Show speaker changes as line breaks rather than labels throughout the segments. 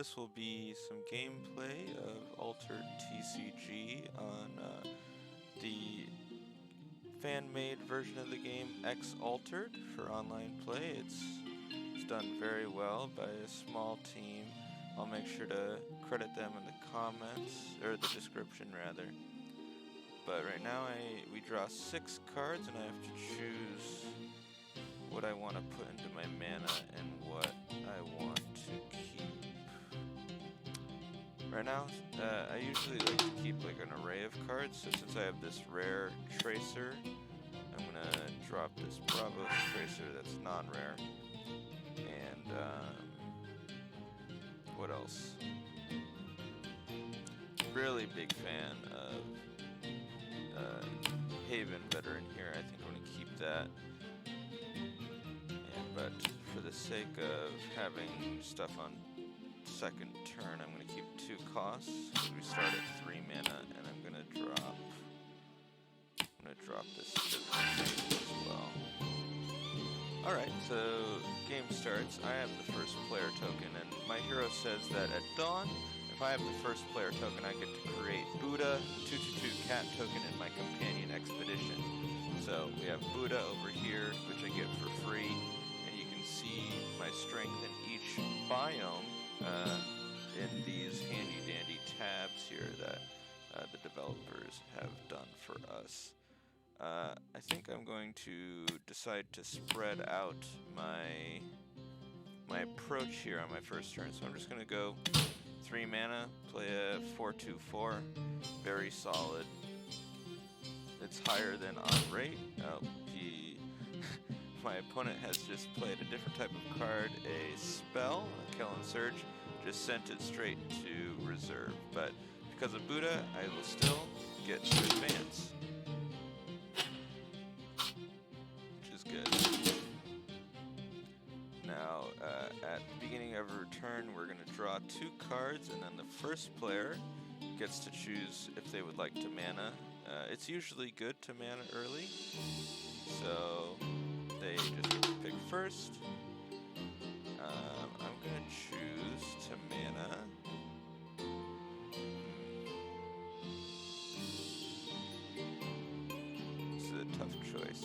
this will be some gameplay of Altered TCG on the fan-made version of the game X Altered for online play. It's done very well by a small team. I'll make sure to credit them in the comments, or the description rather. But right now we draw 6 cards and I have to choose what I want to put into my mana and what I want to keep. Right now, I usually like to keep like an array of cards, so since I have this rare Tracer, I'm gonna drop this Bravo Tracer that's non-rare. And what else? Really big fan of Haven Veteran here. I think I'm gonna keep that. But for the sake of having stuff on second turn, I'm going to keep 2 costs. We start at 3 mana, and I'm going to drop this as well. Alright, so game starts. I have the first player token, and my hero says that at dawn, if I have the first player token, I get to create Buddha, 2/2 cat token in my companion expedition. So we have Buddha over here, which I get for free. See my strength in each biome in these handy-dandy tabs here that the developers have done for us. I think I'm going to decide to spread out my approach here on my first turn. So I'm just going to go 3 mana, play a 4/2/4, very solid. It's higher than on rate. My opponent has just played a different type of card, a spell, a Kill and Surge, just sent it straight to reserve. But because of Buddha, I will still get to advance, which is good. Now, at the beginning of a turn, we're going to draw 2 cards, and then the first player gets to choose if they would like to mana. It's usually good to mana early, so they just get to pick first. I'm going to choose to mana. This is a tough choice.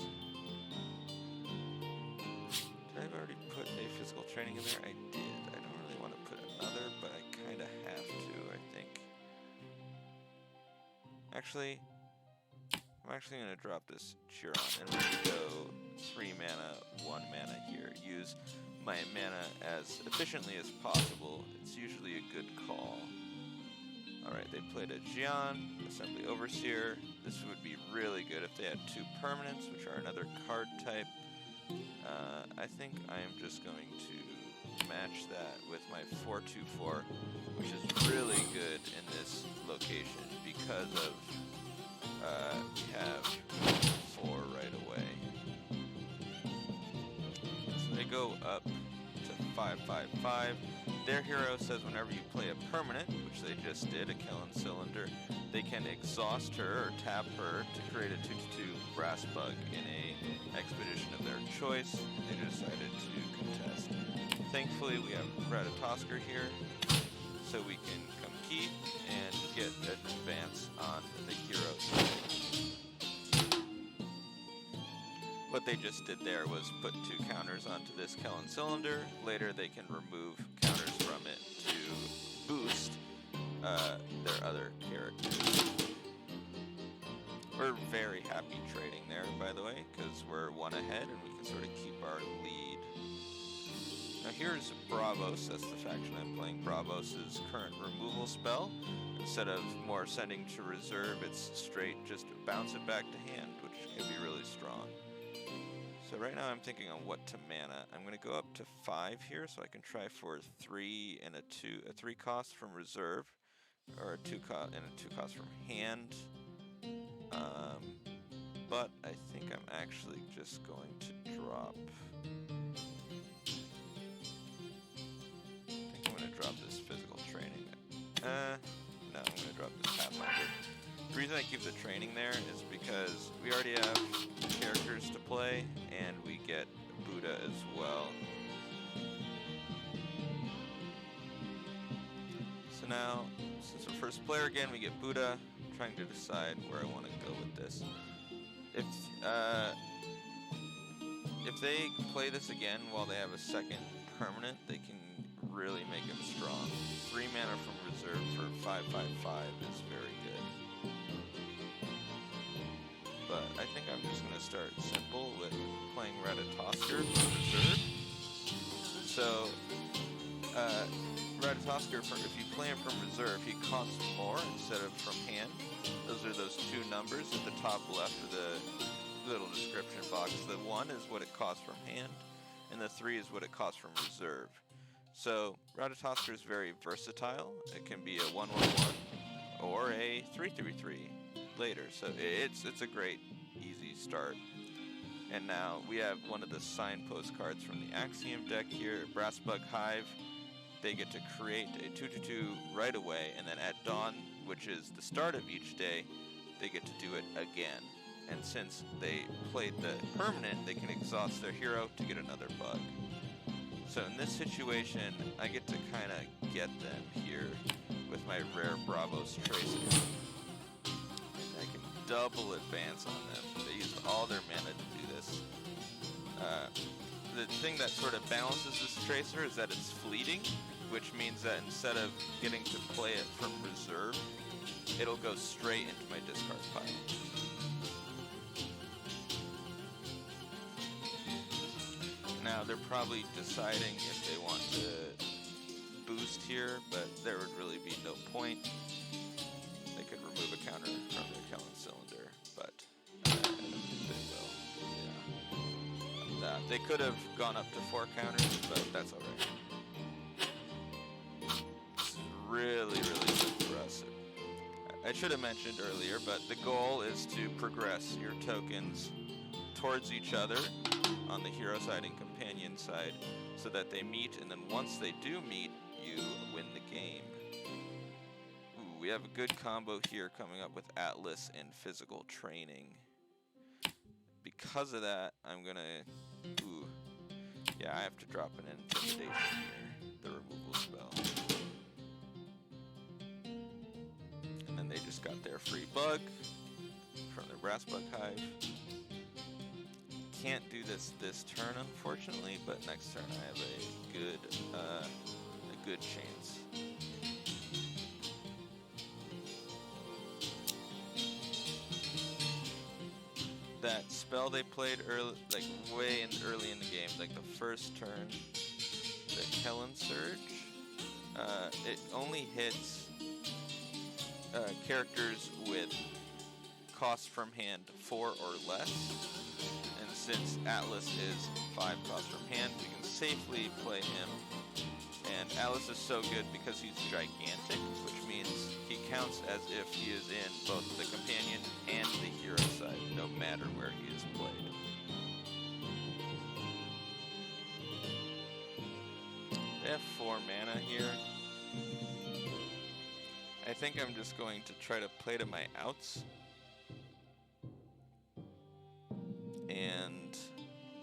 Did I already put a physical training in there? I did. I don't really want to put another, but I kind of have to, I think. Actually, I'm actually going to drop this Chiron and we're going to go 3 mana, 1 mana here. Use my mana as efficiently as possible. It's usually a good call. Alright, they played a Jian, Assembly Overseer. This would be really good if they had 2 permanents, which are another card type. I think I am just going to match that with my 4/2/4, which is really good in this location because of we have 4 right away. So they go up to 5/5/5. Their hero says whenever you play a permanent, which they just did, a Killing Cylinder, they can exhaust her or tap her to create a 2/2 Brass Bug in a expedition of their choice. They decided to contest. Thankfully, we have Ratatosker here, so we can compete and get an advance on the hero side. What they just did there was put 2 counters onto this Killing Cylinder. Later they can remove counters from it to boost their other characters. We're very happy trading there, by the way, because we're 1 ahead and we can sort of keep our lead. Now here's Bravos, that's the faction I'm playing. Bravos' current removal spell. Instead of more sending to reserve, it's straight just bounce it back to hand, which can be really strong. So right now I'm thinking on what to mana. I'm going to go up to 5 here, so I can try for 3 and a 3 cost from reserve, or a 2 cost and a 2 cost from hand. But I think I'm actually just going to drop. I think I'm going to drop this physical training. No, I'm going to drop this Pathfinder. The reason I keep the training there is because we already have characters to play, and we get Buddha as well. now, since we're first player again, we get Buddha. I'm trying to decide where I want to go with this. If they play this again while they have a second permanent, they can really make him strong. 3 mana from reserve for 5/5/5 is very good. But I think I'm just going to start simple with playing Ratatoskr from reserve. So, Ratatoskr, if you play him from reserve, he costs more instead of from hand. Those are those 2 numbers at the top left of the little description box. The 1 is what it costs from hand, and the 3 is what it costs from reserve. So Ratatoskr is very versatile. It can be a 1/1/1 or a 3/3/3 later. So it's a great, easy start. And now we have one of the signpost cards from the Axiom deck here, Brassbug Hive. They get to create a 2/2 right away, and then at dawn, which is the start of each day, they get to do it again. And since they played the permanent, they can exhaust their hero to get another bug. So in this situation, I get to kind of get them here with my rare Bravos Tracer. And I can double advance on them. They used all their mana to do this. The thing that sort of balances this Tracer is that it's fleeting, which means that instead of getting to play it from reserve, it'll go straight into my discard pile. Now they're probably deciding if they want to boost here, but there would really be no point. They could remove a counter from their Kellen cylinder, but I don't think they will. Yeah. They could have gone up to 4 counters, but that's alright. It's really, really good for us. I should have mentioned earlier, but the goal is to progress your tokens towards each other on the hero side and companion side so that they meet, and then once they do meet, you win the game. Ooh, we have a good combo here coming up with Atlas and physical training. Because of that, I'm gonna... Ooh. Yeah, I have to drop an intimidation here, the removal spell. And then they just got their free bug from their Brassbug Hive. Can't do this turn, unfortunately, but next turn I have a good chance. That spell they played early, like way early in the game, like the first turn, the Kellen Surge, it only hits characters with cost from hand 4 or less. And since Atlas is 5 cost from hand, we can safely play him. And Atlas is so good because he's gigantic, which means he counts as if he is in both the companion and the hero side, no matter where he is played. They have 4 mana here. I think I'm just going to try to play to my outs. And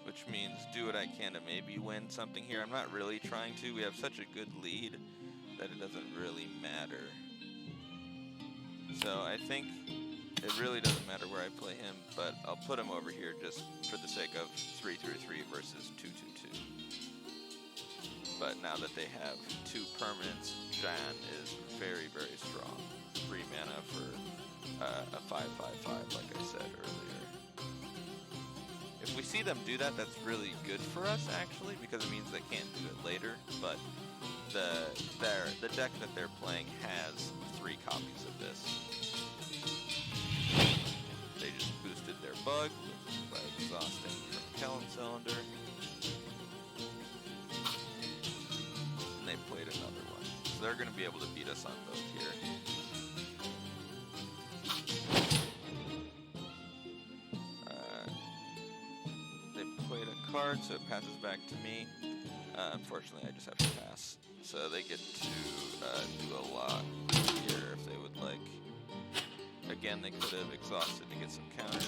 which means do what I can to maybe win something here. I'm not really trying to. We have such a good lead that it doesn't really matter. So I think it really doesn't matter where I play him, but I'll put him over here just for the sake of 3/3 versus 2/2. But now that they have 2 permanents, Jan is very, very strong. 3 mana for a 5/5/5, like I said earlier. If we see them do that, that's really good for us, actually, because it means they can't do it later. But the deck that they're playing has 3 copies of this. They just boosted their bug by exhausting from Kellen Cylinder. And they played another one. So they're going to be able to beat us on both here. Played a card, so it passes back to me. Unfortunately, I just have to pass. So they get to do a lot here if they would like. Again, they could have exhausted to get some counters.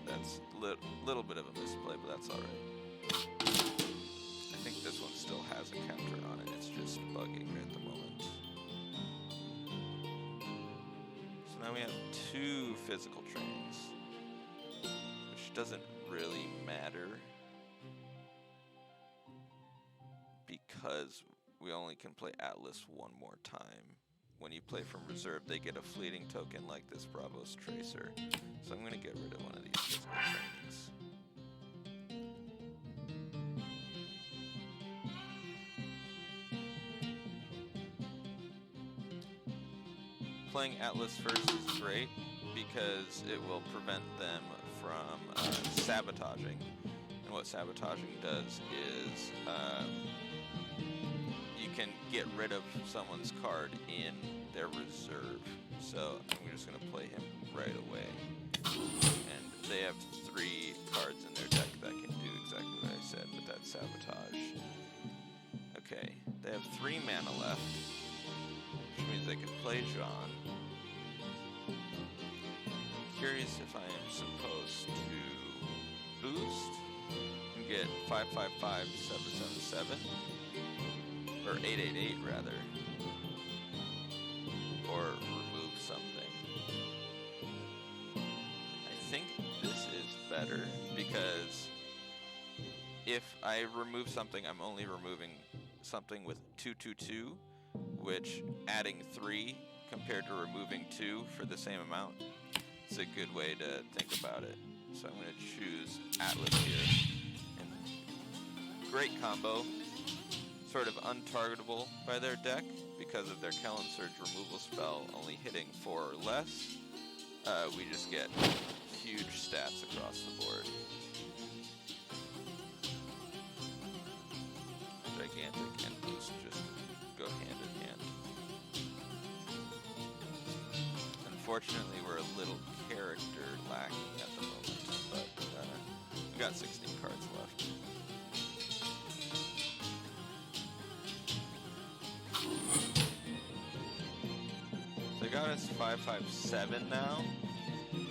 That's a little bit of a misplay, but that's alright. I think this one still has a counter on it. It's just bugging at the moment. Now we have 2 physical trainings, which doesn't really matter because we only can play Atlas one more time. When you play from reserve, they get a fleeting token like this Bravos Tracer. So I'm going to get rid of one of these physical trainings. Playing Atlas first is great because it will prevent them from sabotaging. And what sabotaging does is you can get rid of someone's card in their reserve. So I'm just going to play him right away. And they have 3 cards in their deck that can do exactly what I said, but that's sabotage. Okay, they have 3 mana left, which means they can play John. Curious if I am supposed to boost and get 555 777 or 888 rather, or remove something. I think this is better because if I remove something, I'm only removing something with 222, which adding 3 compared to removing 2 for the same amount. It's a good way to think about it. So I'm going to choose Atlas here. And great combo. Sort of untargetable by their deck because of their Kellen Surge removal spell only hitting 4 or less. We just get huge stats across the board. Gigantic and boost just go hand in hand. Unfortunately, we're a little character lacking at the moment, but we got 16 cards left. They got us 557 now.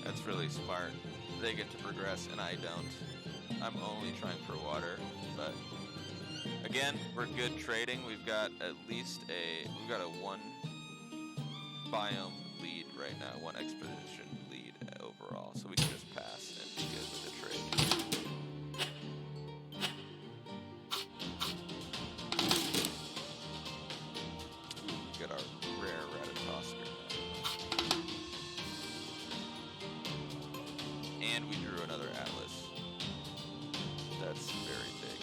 That's really smart. They get to progress and I don't. I'm only trying for water, but again, we're good trading. We've got we've got a 1 biome lead right now, 1 expedition lead overall, so we can just pass and be good with the trade. Get our rare Ratatosker now. And we drew another Atlas. That's very big.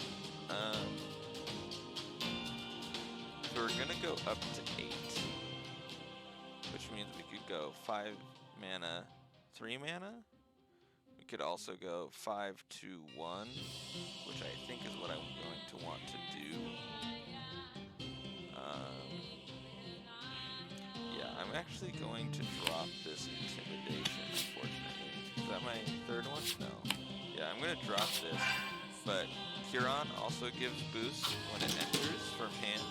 So we're gonna go up to 8. Which means we could go 5 mana, 3 mana. We could also go 5, 2, 1, which I think is what I'm going to want to do. Yeah, I'm actually going to drop this Intimidation, unfortunately. Is that my 3rd one? No. Yeah, I'm going to drop this, but Huron also gives boost when it enters from hand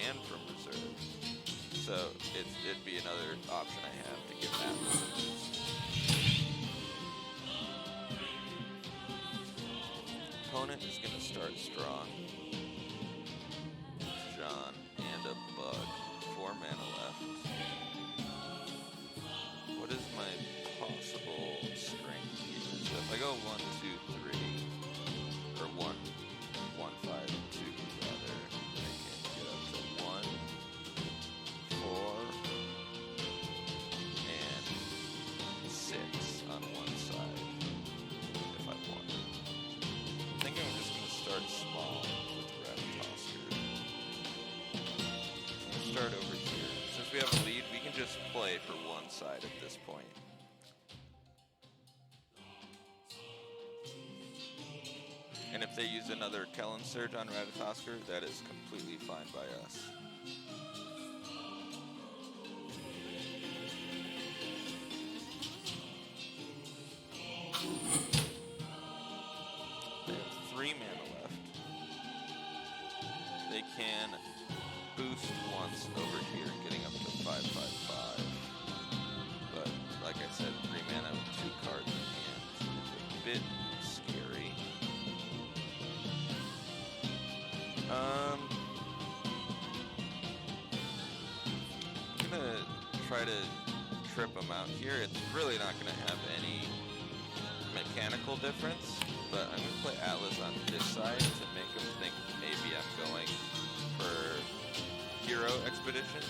and from reserve. So it'd be another option I have to give Atlas a boost. Opponent is going to start strong. John and a bug. 4 mana left. What is my possible strength here? So if I go 1, 2, 3, or 1, 1, 5, 2 rather, I can get up to 1, 4, and 6 on one side, if I want. I think I'm just going to start small with Ratatosker. We'll start over here. Since we have a lead, we can just play for one side at this point. And if they use another Kellen Surge on Ratatosker, that is completely fine by us. They have 3 mana left. They can boost once over here, getting up to 555. But like I said, 3 mana with 2 cards in hand is a bit scary. I'm gonna try to trip them out here. It's really not going to have any mechanical difference, but I'm going to play Atlas on this side to make him think maybe I'm going for hero expedition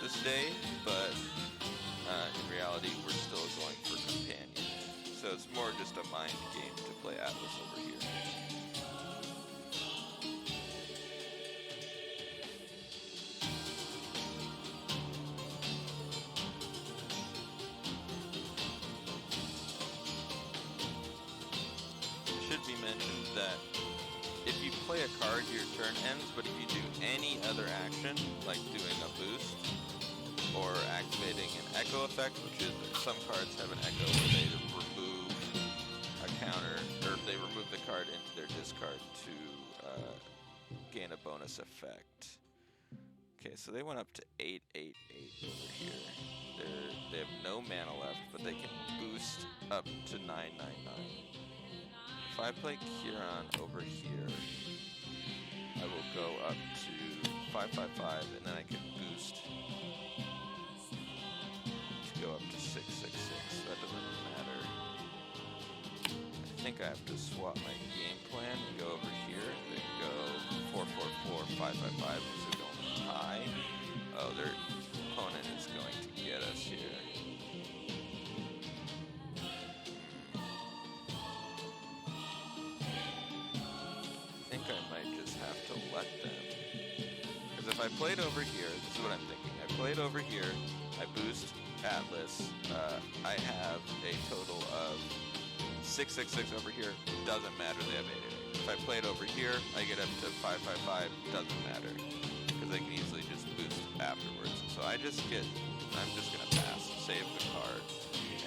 this day, but in reality we're still going for companion. So it's more just a mind game to play Atlas over here. Should be mentioned that if you play a card, your turn ends, but if you do any other action, like doing a boost, or activating an echo effect, which is some cards have an echo where they remove a counter, or they remove the card into their discard to gain a bonus effect. Okay, so they went up to 8/8/8 over here. They have no mana left, but they can boost up to 9/9/9. If I play Kieran over here, I will go up to 5/5/5, and then I can boost to go up to 6/6/6. That doesn't matter. I think I have to swap my game plan and go over here and then go 4/4/4, 5/5/5, so we don't tie. Oh, their opponent is going to get us here. I think I might just have to let them. Because if I played over here, this is what I'm thinking. I played over here, I boost Atlas, I have a total of 6/6/6 over here, doesn't matter, they have 8/8. If I played over here, I get up to 5/5/5, doesn't matter, because they can easily just boost afterwards. So I'm just gonna pass, save the card,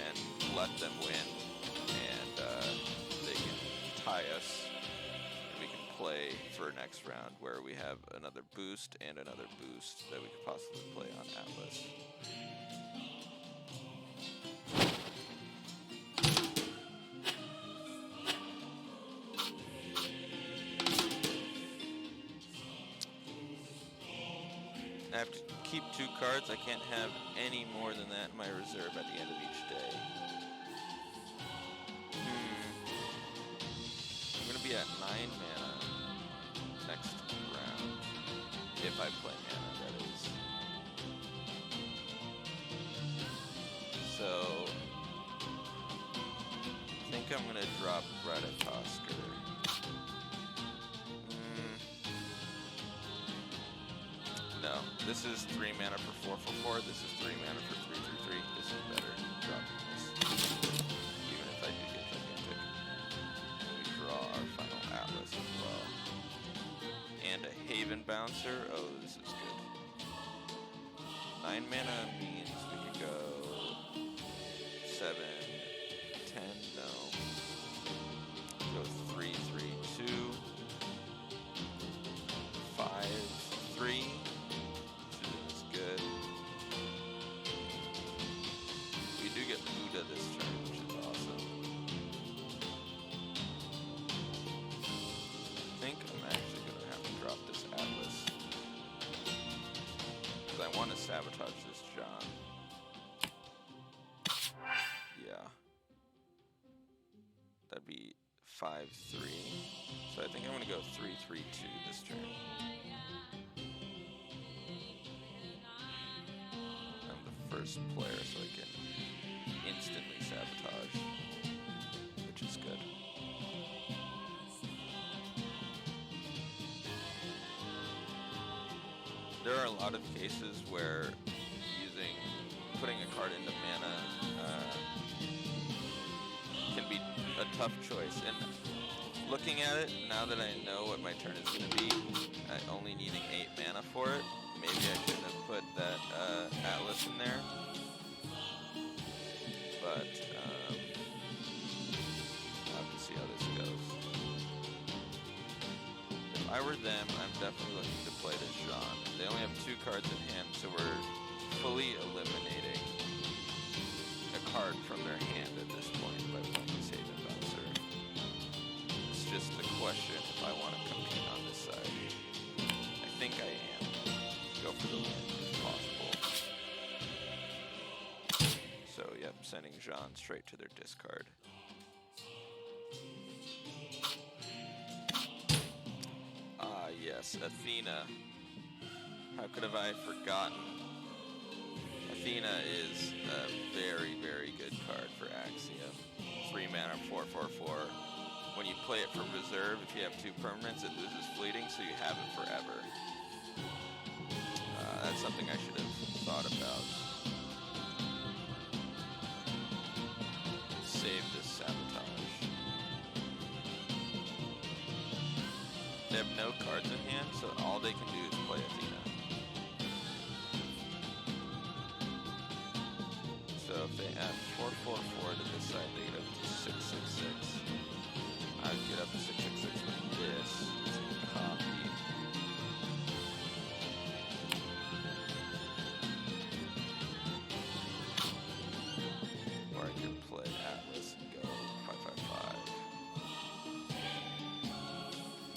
and let them win, and they can tie us, and we can play for next round where we have another boost and another boost that we could possibly play on Atlas. I have to keep 2 cards. I can't have any more than that in my reserve at the end of each day. I'm going to be at 9 mana next round. If I play mana, that is. So, I think I'm going to drop Ratatosker. No, this is 3 mana for 4/4. This is 3 mana for 3/3/3. This is better. Dropping this. Even if I do get gigantic. We draw our final Atlas as well. And a Haven Bouncer. Oh, this is good. 9 mana means we could go 7, 10, no. Go 3/3/2. 5/3. Good. We do get Buddha this turn, which is awesome. I think I'm actually going to have to drop this Atlas. Because I want to sabotage this John. Yeah. That'd be 5/3. So I think I'm going to go 3/3/2 this turn. First player, so I can instantly sabotage, which is good. There are a lot of cases where putting a card into mana can be a tough choice, and looking at it, now that I know what my turn is going to be, only needing 8 mana for it, maybe I shouldn't have put that Atlas in there, but I'll have to see how this goes. If I were them, I'm definitely looking to play this Jean. They only have 2 cards in hand, so we're fully eliminating a card from their hand at this point by playing this Haven Bouncer. It's just the question if I want to compete on this side. I think I am. Go for the win if possible. sending Jean straight to their discard. Ah, yes, Athena. How could have I forgotten? Athena is a very, very good card for Axiom. 3 mana, 4/4/4. When you play it for reserve, if you have 2 permanents, it loses fleeting, so you have it forever. That's something I should have thought about. Save this sabotage. They have no cards in hand, so all they can do is play Athena. So if they add 4/4/4 to this side, they get up to 6/6/6. I would get up to 6/6/6 with this. Copy. Or I could play Atlas and go 5/5/5.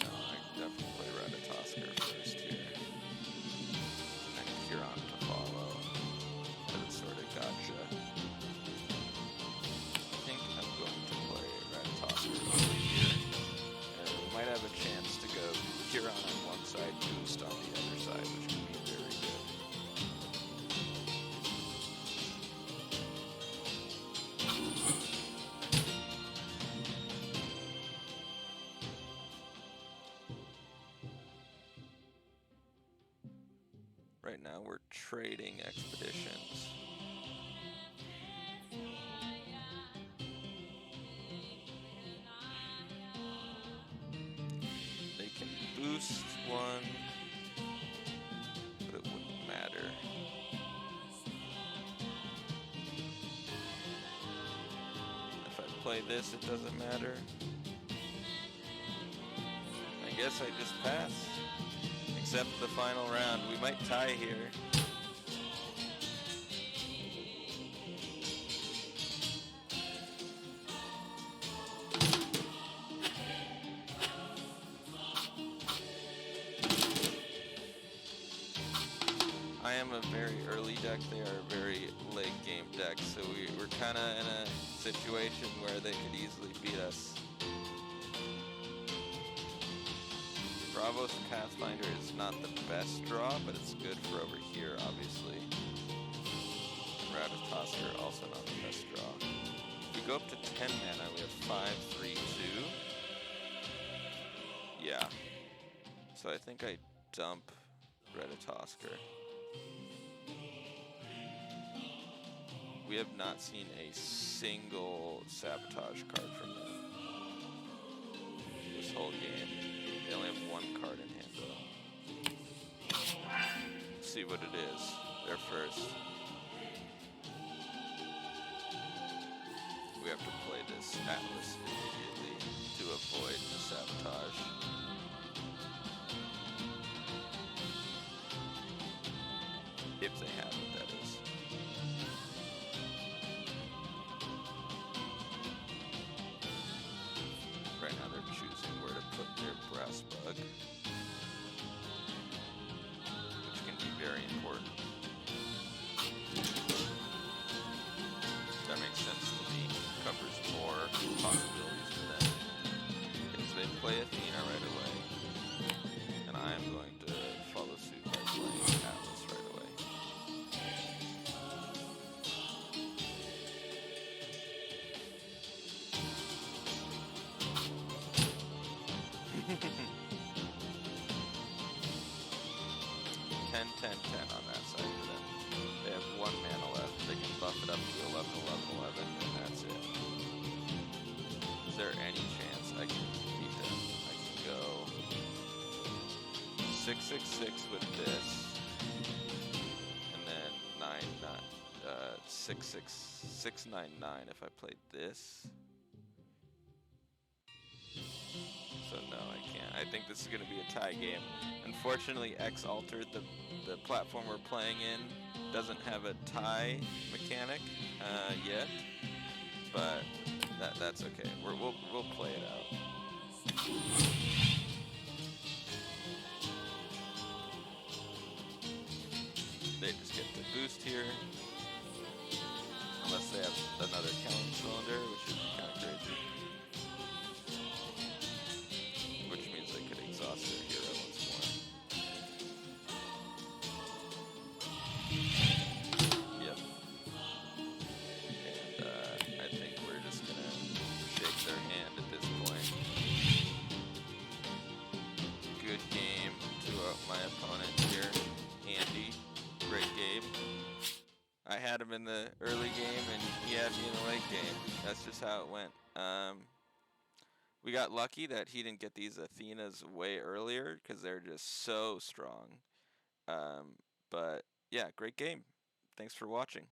No, I definitely play Ratatoskr first here. And Huron to follow. But it's sort of gotcha. I think I'm going to play Ratatoskr over here. And we might have a chance to go Huron on one side, Boost on the other side, which could be very good. Right now we're trading expeditions. They can boost one, but it wouldn't matter. If I play this, it doesn't matter. I guess I just pass. Except the final round. We might tie here. I am a very early deck. They are a very late game deck. So we're kind of in a situation where they could easily beat us. Bravos Pathfinder is not the best draw, but it's good for over here, obviously. And Ratatoskr also not the best draw. If we go up to 10 mana, we have 5/3/2. Yeah. So I think I dump Ratatoskr. We have not seen a single sabotage card from them this whole game. They only have 1 card in hand, though. Let's see what it is. They're first. We have to play this Atlas immediately to avoid the sabotage. If they have it, that is. Right now they're choosing where to put their brass bug, which can be very important. That makes sense to me. Covers more possibilities for them. Because they play Athena right away, and I am going to follow suit by playing Atlas right away. 10/10/10 on that side for them. They have 1 mana left. They can buff it up to 11/11/11, and that's it. Is there any chance I can beat them? I can go 6/6/6 with this, and then 6/6/6/9/9 if I played this. So no, I can't. I think this is going to be a tie game. Unfortunately, X altered the platform we're playing in. Doesn't have a tie mechanic yet, but that's okay. We'll play it out. They just get to boost here, unless they have another killing cylinder, which would be kind of crazy. Which means they could exhaust their hero once more. Yep. And I think we're just gonna shake their hand at this point. Good game to my opponent here, Andy. Great game. I had him in the early game, and he had me in the late game. That's just how it went. We got lucky that he didn't get these Athenas way earlier, because they're just so strong. But yeah, great game. Thanks for watching.